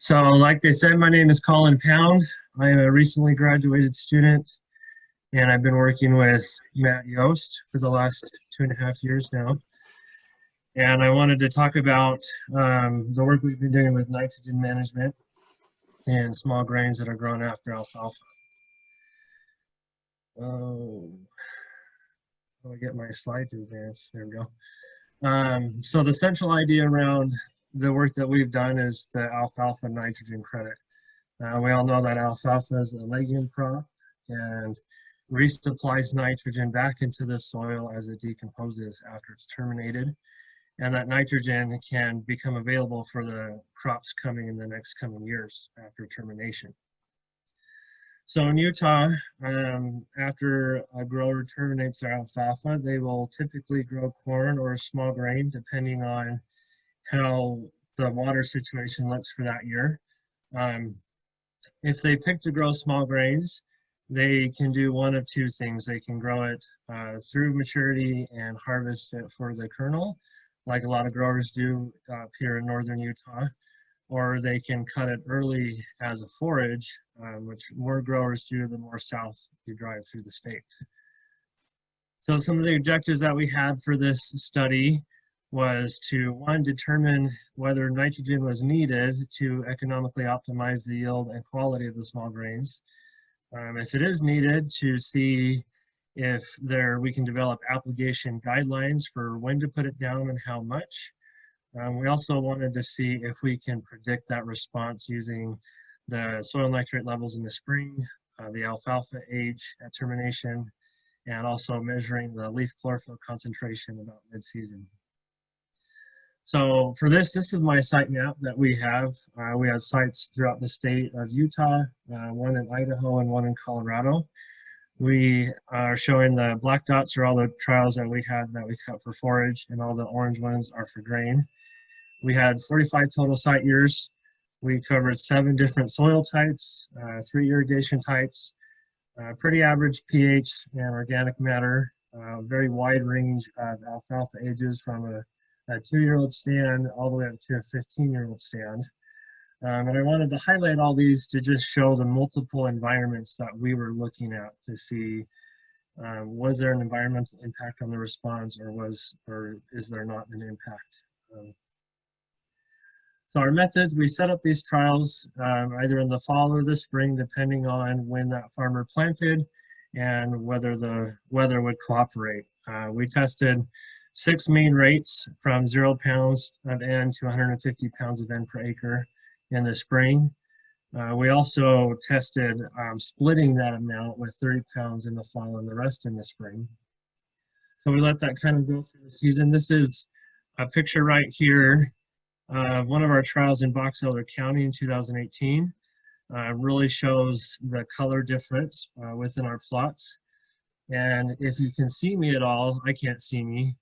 So, like they said, my name is Colin Pound. I am a recently graduated student, and I've been working with Matt Yost for the last 2.5 years now. And I wanted to talk about the work we've been doing with nitrogen management and small grains that are grown after alfalfa. Oh, I'll get my slide to advance. There we go. So the central idea around the work that we've done is the alfalfa nitrogen credit. We all know that alfalfa is a legume crop and resupplies nitrogen back into the soil as it decomposes after it's terminated. And that nitrogen can become available for the crops coming in the next coming years after termination. So in Utah, after a grower terminates their alfalfa, they will typically grow corn or a small grain, depending on how the water situation looks for that year. If they pick to grow small grains, they can do one of two things. They can grow it through maturity and harvest it for the kernel, like a lot of growers do up here in northern Utah, or they can cut it early as a forage, which more growers do the more south you drive through the state. So some of the objectives that we had for this study was to, one, determine whether nitrogen was needed to economically optimize the yield and quality of the small grains. If it is needed, to see if we can develop application guidelines for when to put it down and how much. We also wanted to see if we can predict that response using the soil nitrate levels in the spring, the alfalfa age at termination, and also measuring the leaf chlorophyll concentration about mid-season. So for this is my site map that we have. We have sites throughout the state of Utah, one in Idaho and one in Colorado. We are showing the black dots are all the trials that we had that we cut for forage, and all the orange ones are for grain. We had 45 total site years. We covered 7 different soil types, 3 irrigation types, pretty average pH and organic matter, very wide range of alfalfa ages from a 2-year-old stand all the way up to a 15-year-old stand. And I wanted to highlight all these to just show the multiple environments that we were looking at to see was there an environmental impact on the response, or is there not an impact? So our methods, we set up these trials either in the fall or the spring, depending on when that farmer planted and whether the weather would cooperate. We tested 6 main rates from 0 pounds of N to 150 pounds of N per acre in the spring. We also tested splitting that amount with 30 pounds in the fall and the rest in the spring. So we let that kind of go through the season. This is a picture right here of one of our trials in Box Elder County in 2018. Really shows the color difference within our plots. And if you can see me at all, I can't see me.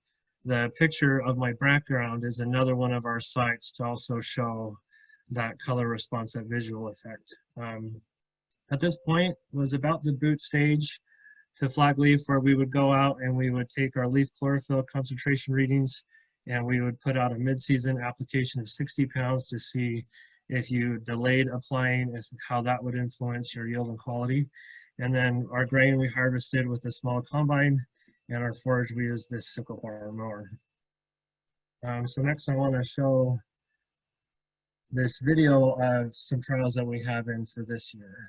The picture of my background is another one of our sites to also show that color response, that visual effect. At this point was about the boot stage to flag leaf, where we would go out and we would take our leaf chlorophyll concentration readings, and we would put out a mid-season application of 60 pounds to see if you delayed applying, how that would influence your yield and quality. And then our grain we harvested with a small combine, and our forage we used this sickle bar mower. So next I want to show this video of some trials that we have in for this year.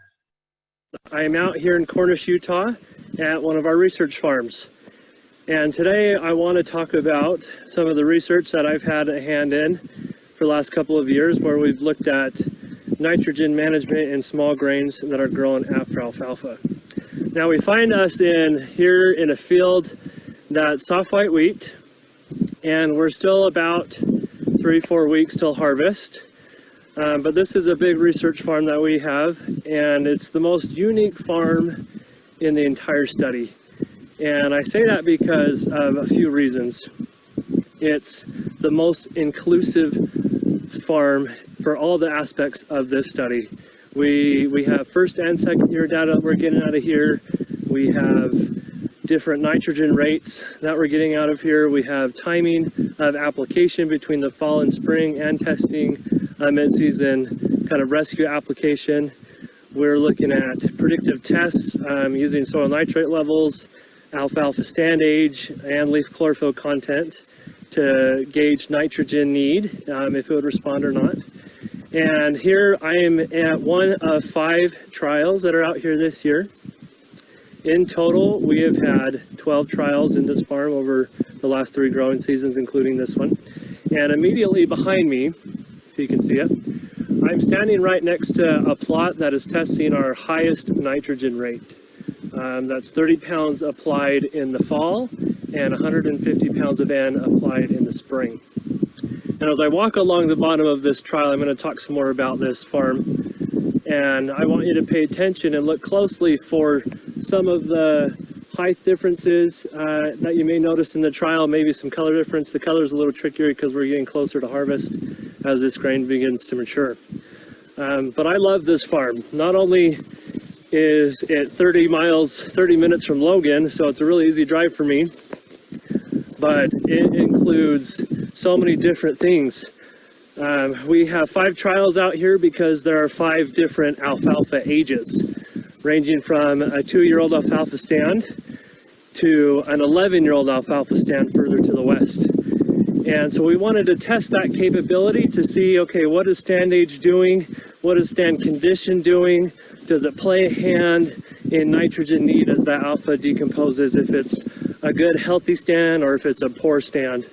I am out here in Cornish, Utah at one of our research farms. And today I want to talk about some of the research that I've had a hand in for the last couple of years, where we've looked at nitrogen management in small grains that are grown after alfalfa. Now we find us here in a field that's soft white wheat, and we're still about 3-4 weeks till harvest. But this is a big research farm that we have, and it's the most unique farm in the entire study. And I say that because of a few reasons. It's the most inclusive farm for all the aspects of this study. We have first and second year data that we're getting out of here. We have different nitrogen rates that we're getting out of here. We have timing of application between the fall and spring, and testing mid-season kind of rescue application. We're looking at predictive tests using soil nitrate levels, alfalfa stand age, and leaf chlorophyll content to gauge nitrogen need, if it would respond or not. And here I am at one of 5 trials that are out here this year. In total, we have had 12 trials in this farm over the last 3 growing seasons, including this one. And immediately behind me, if you can see it, I'm standing right next to a plot that is testing our highest nitrogen rate. That's 30 pounds applied in the fall and 150 pounds of N applied in the spring. And as I walk along the bottom of this trial, I'm going to talk some more about this farm. And I want you to pay attention and look closely for some of the height differences that you may notice in the trial, maybe some color difference. The color is a little trickier because we're getting closer to harvest as this grain begins to mature. But I love this farm. Not only is it 30 minutes from Logan, so it's a really easy drive for me, but it includes so many different things. We have 5 trials out here because there are 5 different alfalfa ages, ranging from a 2-year-old alfalfa stand to an 11-year-old alfalfa stand further to the west. And so we wanted to test that capability to see, okay, what is stand age doing? What is stand condition doing? Does it play a hand in nitrogen need as that alpha decomposes, if it's a good healthy stand or if it's a poor stand?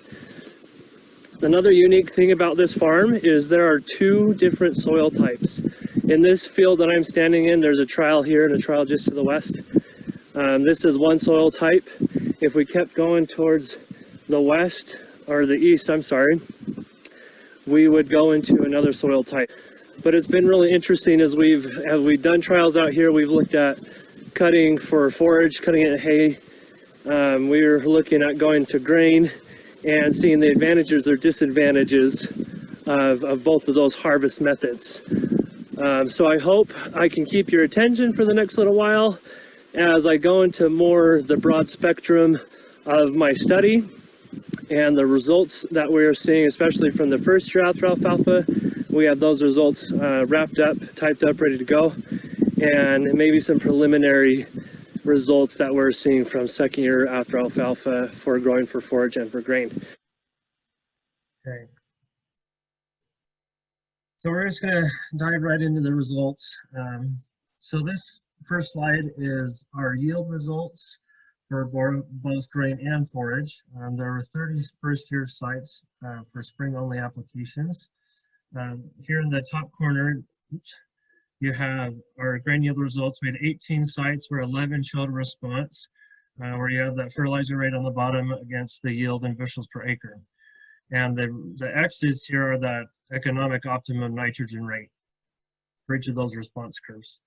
Another unique thing about this farm is there are 2 different soil types. In this field that I'm standing in, there's a trial here and a trial just to the west. This is one soil type. If we kept going towards the west, or the east, I'm sorry, we would go into another soil type. But it's been really interesting as we've done trials out here. We've looked at cutting for forage, cutting it in hay. We're looking at going to grain and seeing the advantages or disadvantages of both of those harvest methods. So I hope I can keep your attention for the next little while as I go into more the broad spectrum of my study and the results that we're seeing, especially from the first year after alfalfa. We have those results wrapped up, typed up, ready to go, and maybe some preliminary results that we're seeing from second year after alfalfa for growing for forage and for grain. Okay. So we're just going to dive right into the results. So this first slide is our yield results for both grain and forage. There were 30 first-year sites for spring-only applications. Here in the top corner, you have our grain yield results. We had 18 sites where 11 showed a response, where you have that fertilizer rate on the bottom against the yield in bushels per acre. And the X's here are that economic optimum nitrogen rate for each of those response curves.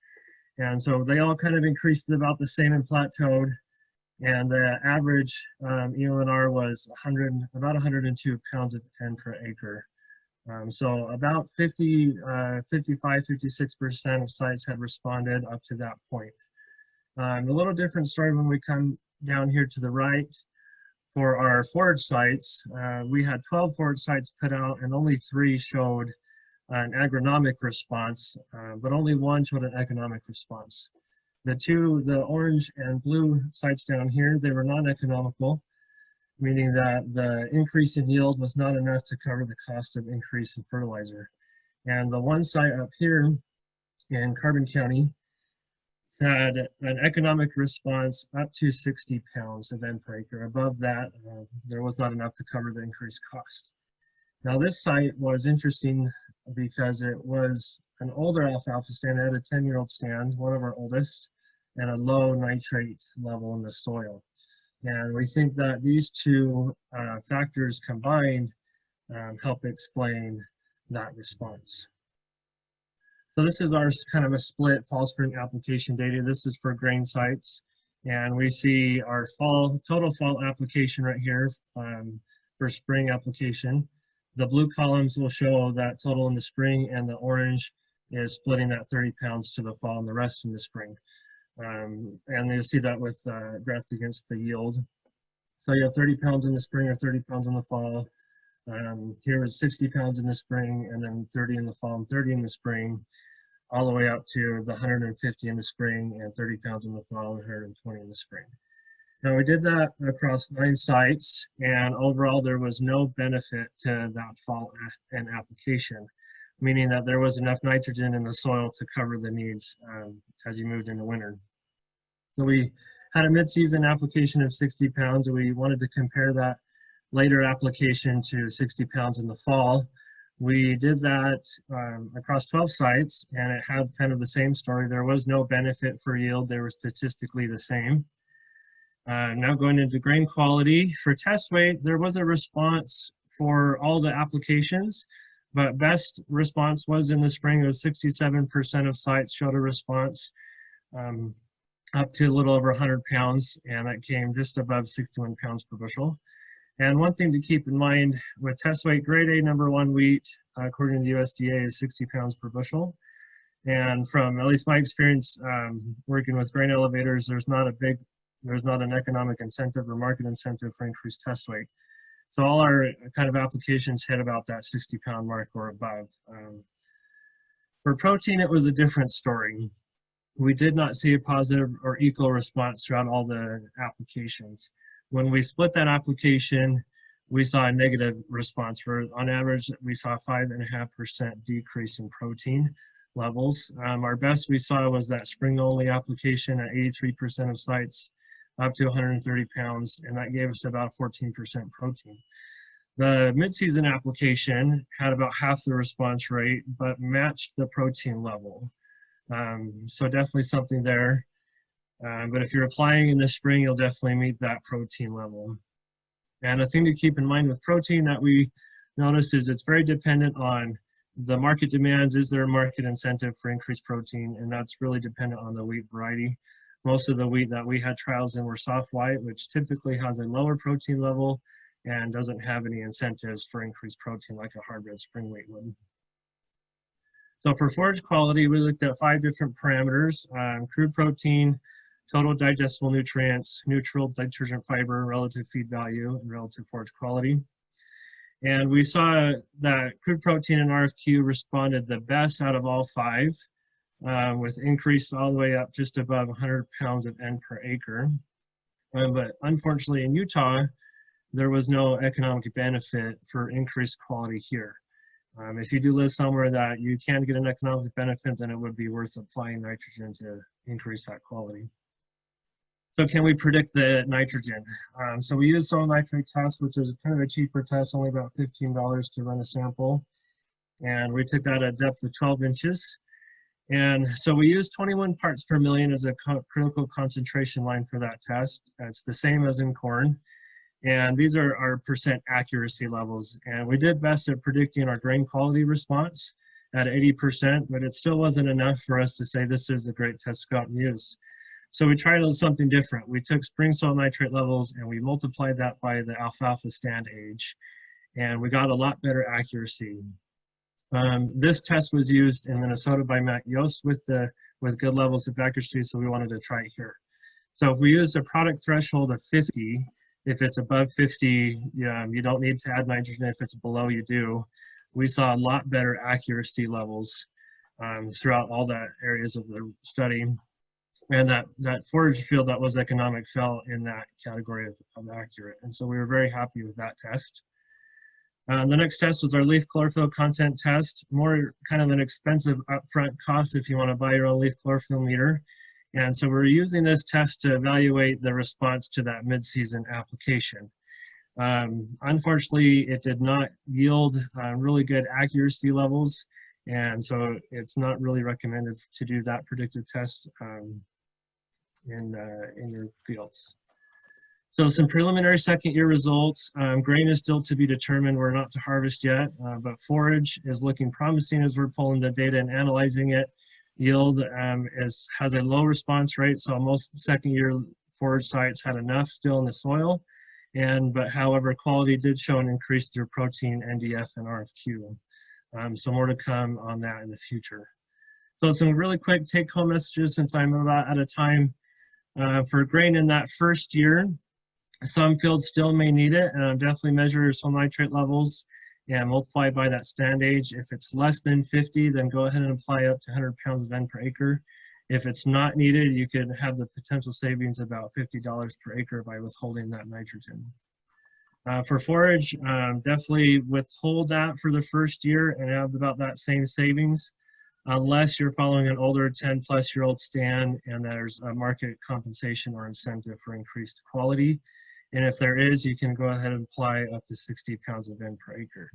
And so they all kind of increased about the same and plateaued. And the average EONR was about 102 pounds of N per acre. So about 55, 56% of sites had responded up to that point. A little different story when we come down here to the right. For our forage sites, we had 12 forage sites put out and only 3 showed an agronomic response, but only 1 showed an economic response. The orange and blue sites down here, they were non-economical, meaning that the increase in yield was not enough to cover the cost of increase in fertilizer. And the one site up here in Carbon County had an economic response up to 60 pounds of N per acre. Above that, there was not enough to cover the increased cost. Now this site was interesting because it was an older alfalfa stand. It had a 10-year-old stand, one of our oldest, and a low nitrate level in the soil. And we think that these 2 factors combined help explain that response. So this is our kind of a split fall spring application data. This is for grain sites. And we see our total fall application right here for spring application. The blue columns will show that total in the spring, and the orange is splitting that 30 pounds to the fall and the rest in the spring. And you'll see that with graphed against the yield. So you have 30 pounds in the spring or 30 pounds in the fall. Here was 60 pounds in the spring, and then 30 in the fall and 30 in the spring, all the way up to the 150 in the spring and 30 pounds in the fall and 120 in the spring. Now we did that across 9 sites, and overall there was no benefit to that fall and application, meaning that there was enough nitrogen in the soil to cover the needs as you moved into winter. So we had a mid-season application of 60 pounds, and we wanted to compare that later application to 60 pounds in the fall. We did that across 12 sites, and it had kind of the same story. There was no benefit for yield. They were statistically the same. Now going into grain quality, for test weight, there was a response for all the applications, but best response was in the spring. It was 67% of sites showed a response up to a little over 100 pounds, and that came just above 61 pounds per bushel. And one thing to keep in mind with test weight, grade A #1 wheat, according to the USDA, is 60 pounds per bushel. And from at least my experience working with grain elevators, there's not an economic incentive or market incentive for increased test weight. So all our kind of applications hit about that 60-pound mark or above. For protein, it was a different story. We did not see a positive or equal response throughout all the applications. When we split that application, we saw a negative response. On average, we saw a 5.5% decrease in protein levels. Our best we saw was that spring-only application at 83% of sites, up to 130 pounds, and that gave us about 14% protein. The mid-season application had about half the response rate, but matched the protein level. So definitely something there. But if you're applying in the spring, you'll definitely meet that protein level. And a thing to keep in mind with protein that we notice is it's very dependent on the market demands. Is there a market incentive for increased protein? And that's really dependent on the wheat variety. Most of the wheat that we had trials in were soft white, which typically has a lower protein level and doesn't have any incentives for increased protein like a hard red spring wheat would. So for forage quality, we looked at 5 different parameters: crude protein, total digestible nutrients, neutral detergent fiber, relative feed value, and relative forage quality. And we saw that crude protein and RFQ responded the best out of all 5, with increased all the way up just above 100 pounds of N per acre. But unfortunately in Utah, there was no economic benefit for increased quality here. If you do live somewhere that you can get an economic benefit, then it would be worth applying nitrogen to increase that quality. So can we predict the nitrogen? So we use soil nitrate test, which is kind of a cheaper test, only about $15 to run a sample. And we took that at a depth of 12 inches. And so we used 21 parts per million as a critical concentration line for that test. It's the same as in corn. And these are our percent accuracy levels. And we did best at predicting our grain quality response at 80%, but it still wasn't enough for us to say this is a great test to go out and use. So we tried something different. We took spring soil nitrate levels and we multiplied that by the alfalfa stand age, and we got a lot better accuracy. This test was used in Minnesota by Matt Yost with good levels of accuracy, so we wanted to try it here. So if we use a product threshold of 50, if it's above 50, you don't need to add nitrogen. If it's below, you do. We saw a lot better accuracy levels throughout all the areas of the study. And that forage field that was economic fell in that category of accurate. And so we were very happy with that test. The next test was our leaf chlorophyll content test, more kind of an expensive upfront cost if you want to buy your own leaf chlorophyll meter. And so we're using this test to evaluate the response to that mid-season application. Unfortunately, it did not yield really good accuracy levels, and so it's not really recommended to do that predictive test in your fields. So some preliminary second year results. Grain is still to be determined. We're not to harvest yet, but forage is looking promising as we're pulling the data and analyzing it. Yield has a low response rate, so most second year forage sites had enough still in the soil, but however, quality did show an increase through protein, NDF, and RFQ. So more to come on that in the future. So some really quick take-home messages since I'm about out of time. For grain in that first year, Some fields still may need it, and definitely measure your soil nitrate levels and multiply by that stand age. If it's less than 50, then go ahead and apply up to 100 pounds of N per acre. If it's not needed, you could have the potential savings about $50 per acre by withholding that nitrogen. For forage, definitely withhold that for the first year and have about that same savings, unless you're following an older 10-plus-year-old stand and there's a market compensation or incentive for increased quality. And if there is, you can go ahead and apply up to 60 pounds of N per acre.